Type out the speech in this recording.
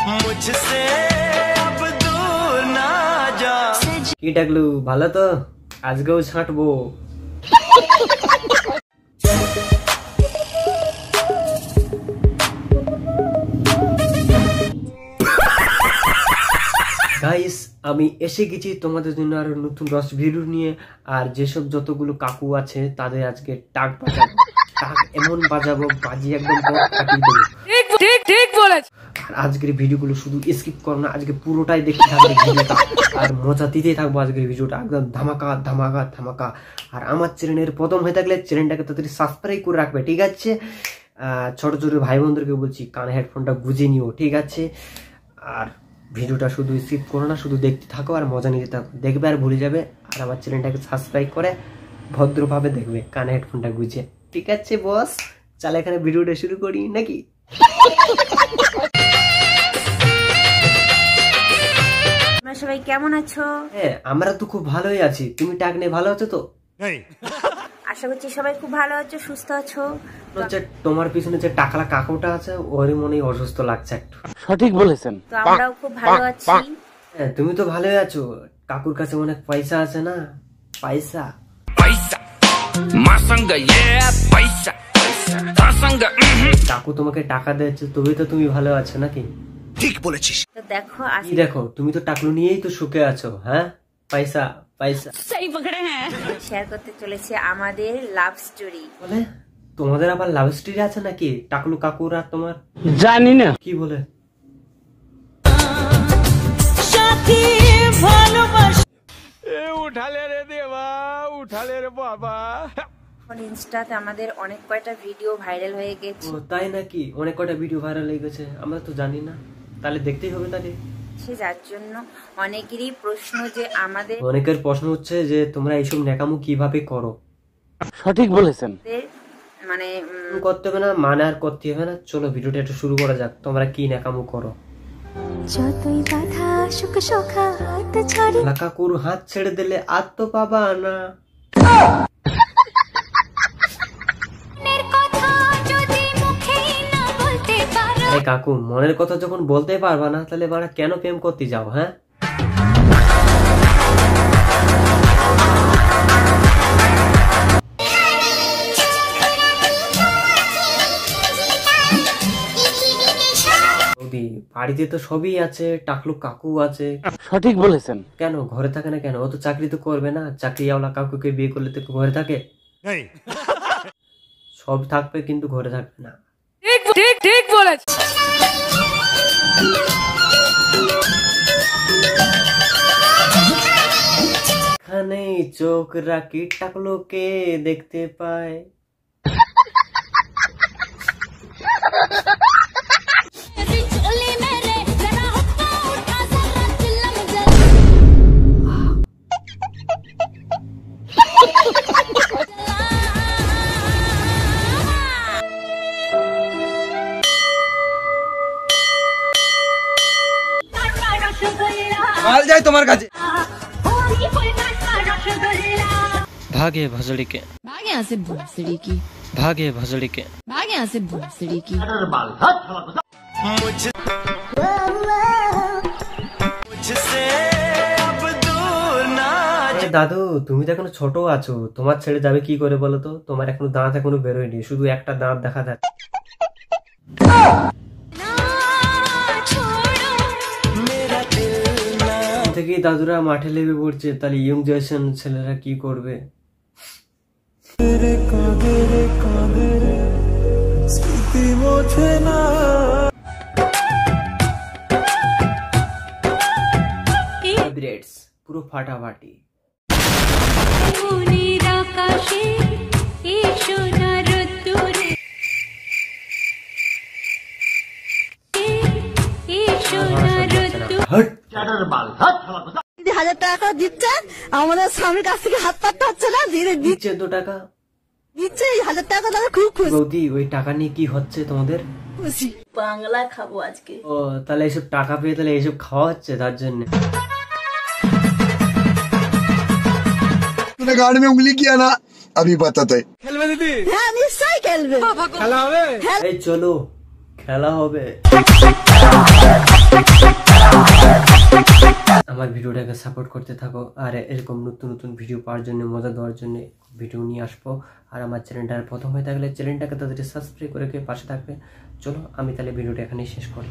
मुझसे अब दूर ना जा। কি টাকলু ভালো তো? আজকেও ছাঁটবো। গাইস আমি এসে গেছি তোমাদের জন্য আরো নতুন রস ভিডিও নিয়ে। আর যেসব যতগুলো কাকু আছে তাদের আজকে টাক বাজাবো, টাক এমন বাজাবো বাজি একদম কাটিয়ে দেবো। ঠিক বলেছ। আর আজকের ভিডিওগুলো শুধু স্কিপ করো না, আজকে পুরোটাই দেখতে থাকবে ভিডিওটা, আর মজা দিতেই থাকবো আজকের ভিডিওটা একদম ধামাকা ধামাকা ধামাকা। আর আমার চ্যানেলের প্রথম হয়ে থাকলে চ্যানেলটাকে তাড়াতাড়ি সাবস্ক্রাইব করে রাখবে, ঠিক আছে? ছোট ছোট ভাই বোনদেরকে বলছি কানে হেডফোনটা গুঁজে নিও, ঠিক আছে? আর ভিডিওটা শুধু স্কিপ করো না, শুধু দেখতে থাকো আর মজা নিতে থাকো, দেখবে আর ভুলে যাবে। আর আমার চ্যানেলটাকে সাবস্ক্রাইব করে ভদ্রভাবে দেখবে কানে হেডফোনটা গুঁজে, ঠিক আছে বস? চল এখানে ভিডিওটা শুরু করি নাকি? সবাই কেমন আছো? হ্যাঁ আমরা তো খুব ভালোই আছি। তুমি টাক নিয়ে ভালো আছো তো? আশা করছি সবাই খুব ভালো আছো, সুস্থ আছো। তোমার পিছনে যে টাকলা কাকুটা আছে ওরই মনে অসুস্থ লাগছে একটু। সঠিক বলেছেন। তো আমরাও খুব ভালো আছি। হ্যাঁ তুমি তো ভালোই আছো। কাকুর কাছে অনেক পয়সা আছে না? পয়সা কাকু তোমাকে টাকা দিয়েছে তবে তো তুমি ভালো আছো নাকি? ঠিক বলেছিস। তো দেখো দেখো তুমি তো টাকলু নিয়েই তো সুখে আছো। হ্যাঁ পয়সা পয়সা শেয়ার করতে চলেছে আমাদের লাভ স্টোরি। বলে তোমাদের আবার লাভ স্টোরি আছে নাকি টাকলু কাকুর আর তোমার? জানি না। কি বলে? উঠালে রে দেবা, উঠালে রে বাবা। ইনস্টাতে আমাদের অনেক কয়টা ভিডিও ভাইরাল হয়ে গেছে। তাই নাকি? অনেক কয়টা ভিডিও ভাইরাল হয়ে গেছে, আমরা তো জানি না। তাহলে দেখতেই হবে। তাহলে যার জন্য অনেকেরই প্রশ্ন যে আমাদের অনেকের প্রশ্ন হচ্ছে যে তোমরা এইসব নেকামু কিভাবে করো। সঠিক বলেছেন। মানে করতে হবে না মানে আর করতে হবে না। চলো ভিডিওটা একটু শুরু করা যাক। তোমরা কি নেকামু করো? যতই বাধা সুখ সখা হাত ছাড়ি কাকুর হাত ছেড়ে দিলে আর তো পাবা না। কাকু মনের কথা যখন বলতে পারবা না তাহলে বাড়া কেন প্রেম করতে যাও? হ্যাঁ বাড়িতে তো সবই আছে, টাকলু কাকু আছে। সঠিক বলেছেন। কেন ঘরে থাকে না কেন? ও তো চাকরি তো করবে না। চাকরিওয়ালা কাকুকে বিয়ে করলে তো ঘরে থাকে? সব থাকবে কিন্তু ঘরে থাকবে না। ঠিক বলেছ। এখানে চোখ রাখি টাকলুকে দেখতে পায়। যাই তোমার কাছে। भागे भसड़ी के, भाग यहाँ से भोसड़ी की, भागे भसड़ी के, भाग यहाँ से भोसड़ी की। मुझसे अब दूर ना जा। দাদু তুমি তো এখনো ছোট আছো, তোমার ছেড়ে যাবে কি করে বলো তো? তোমার এখনো দাঁত এখনো বেরোয়নি, শুধু একটা দাঁত দেখা যাচ্ছে। থেকেই দাদুরা মাঠে লেগে পড়ছে, তাহলে ইয়ং জেনারেশন ছেলেরা কি করবে? পুরো ফাটাফাটি। হাজার টাকা দিচ্ছে আমাদের স্বামীর কাছ থেকে হাত পাততে হচ্ছে না, ধীরে দিচ্ছে 2 টাকা দিচ্ছে। 1000 টাকা তাদের খুব খুশি। বৌদি ওই টাকা নিয়ে কি হচ্ছে তোমাদের? খুশি বাংলা খাবো আজকে। ও তাহলে এইসব টাকা পেয়ে তাহলে এইসব খাওয়া হচ্ছে তার জন্য। तूने गाड़ी में उंगली किया ना, अभी बताते। খেলবে দিদি? হ্যাঁ নিশ্চয়ই খেলবে। খেলা হবে? এই চলো খেলা হবে। আমার ভিডিওটাকে সাপোর্ট করতে থাকো, আর এরকম নতুন নতুন ভিডিও পাওয়ার জন্য, মজা দেওয়ার জন্য ভিডিও নিয়ে আসবো। আর আমার চ্যানেলটার প্রথম হয়ে থাকলে চ্যানেলটাকে তাদের সাবস্ক্রাইব করে পাশে থাকবে। চলো আমি তাহলে ভিডিওটা এখানেই শেষ করি।